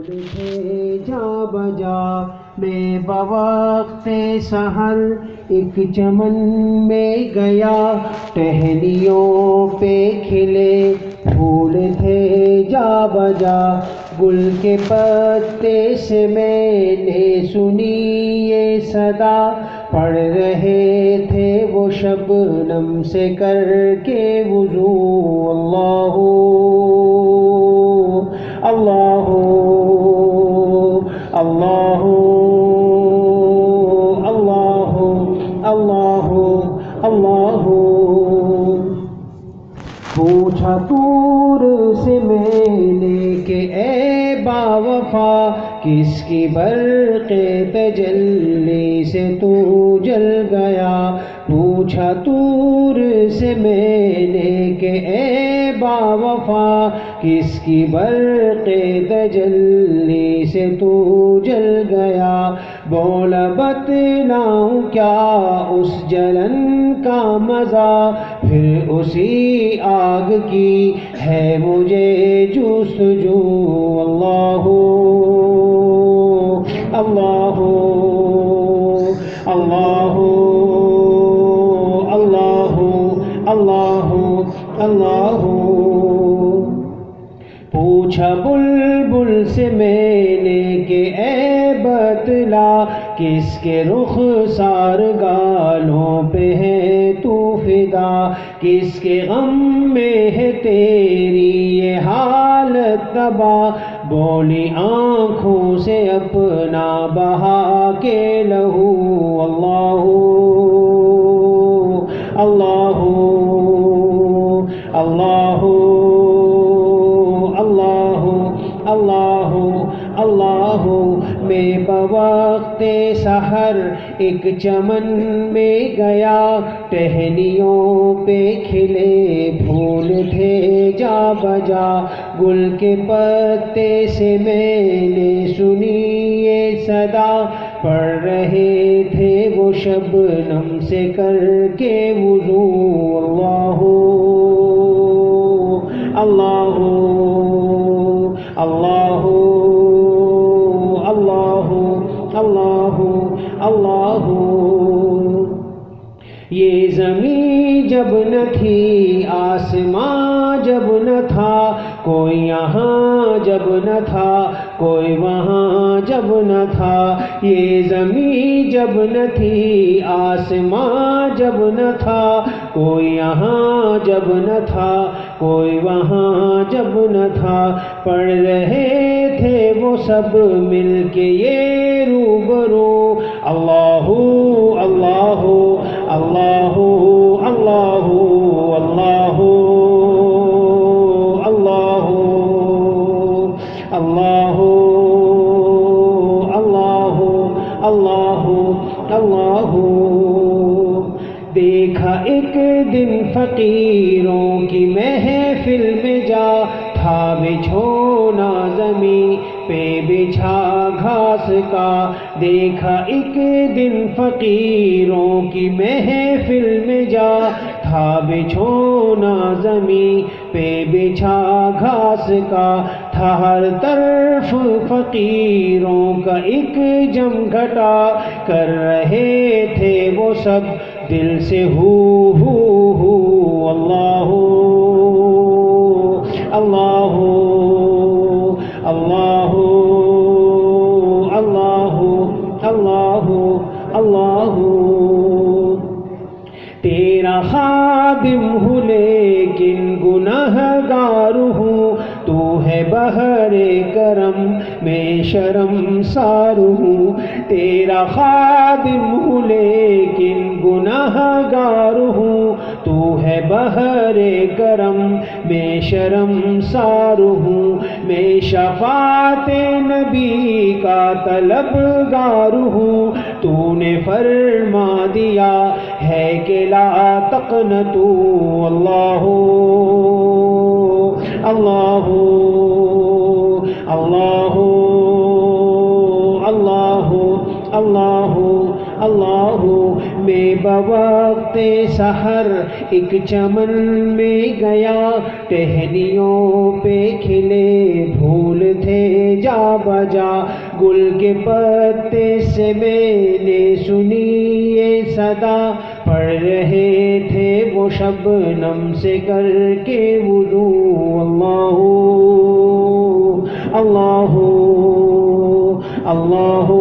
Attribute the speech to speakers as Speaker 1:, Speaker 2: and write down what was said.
Speaker 1: پھول تھے جا بجا میں بوقت سحر ایک چمن میں گیا ٹہنیوں پہ کھلے پھول تھے جا بجا گل کے پتے سے میں نے سنی یہ صدا پڑھ رہے تھے وہ شبنم سے کر کے وضو اللہ اللہ اللہ اللہ اللہ اللہ پوچھا طور سے میں نے کہ اے با وفا کس کی برق تجلی سے تو جل گیا پوچھا طور سے میں نے کہ اے با وفا کس کی برق تجلی سے تو جل گیا بولا بتلاؤں کیا اس جلن کا مزہ پھر اسی آگ کی ہے مجھے جستجو اللہ اللہ اللہ اللہ اللہ اللہ پوچھا بلبل سے میں نے کہ اے بتلا کس کے رخسار گالوں پہ ہے تو فدا کس کے غم میں ہے تیری یہ حالت تباہ بولی آنکھوں سے اپنا بہا کے لہو اللہ اللہ اللہ اللہ اللہ اللہ میں بوقت سحر ایک چمن میں گیا ٹہنیوں پہ کھلے پھول تھے جا بجا گل کے پتے سے میں نے سنی یہ صدا پڑھ رہے تھے وہ شبنم سے کر کے وضو اللہ اللہ اللہ اللہ اللہ اللہ یہ زمین جب نہ تھی آسمان جب نہ تھا کوئی یہاں جب نہ تھا کوئی وہاں جب نہ تھا یہ زمین جب نہ تھی آسمان جب نہ تھا کوئی یہاں جب نہ تھا کوئی وہاں جب نہ تھا پڑھ رہے تھے وہ سب مل کے یہ روبرو اللہ اللہ اللہ اللہ اللہ اللہ اللہ اللہ اللہ اللہ دیکھا ایک دن فقیروں کی محفل میں جا تھا بچھونا زمین پہ بچھا گھاس کا دیکھا ایک دن فقیروں کی محفل میں جا تھا بچھونا زمین پہ بچھا گھاس کا تھا ہر طرف فقیروں کا ایک جم گھٹا کر رہے تھے وہ سب دل سے ہو اللہ اللہ اللہ اللہ اللہ اللہ تیرا خادم ہوں لیکن گنہگار ہوں تو ہے بحر کرم میں شرمسار ہوں تیرا خادم ہوں لیکن گنہگار ہوں تو ہے بحر کرم میں شرمسار ہوں میں شفاعت نبی کا طلبگار ہوں تو نے فرما دیا ہے کہ لا تقنطوا اللہ اللہ اللہ اللہ اللہ اللہ میں بوقت سحر ایک چمن میں گیا ٹہنیوں پہ کھلے پھول تھے جا بجا گل کے پتے سے میں نے سنی یہ صدا پڑھ رہے تھے وہ شبنم سے کر کے وضو اللہ اللہ اللہ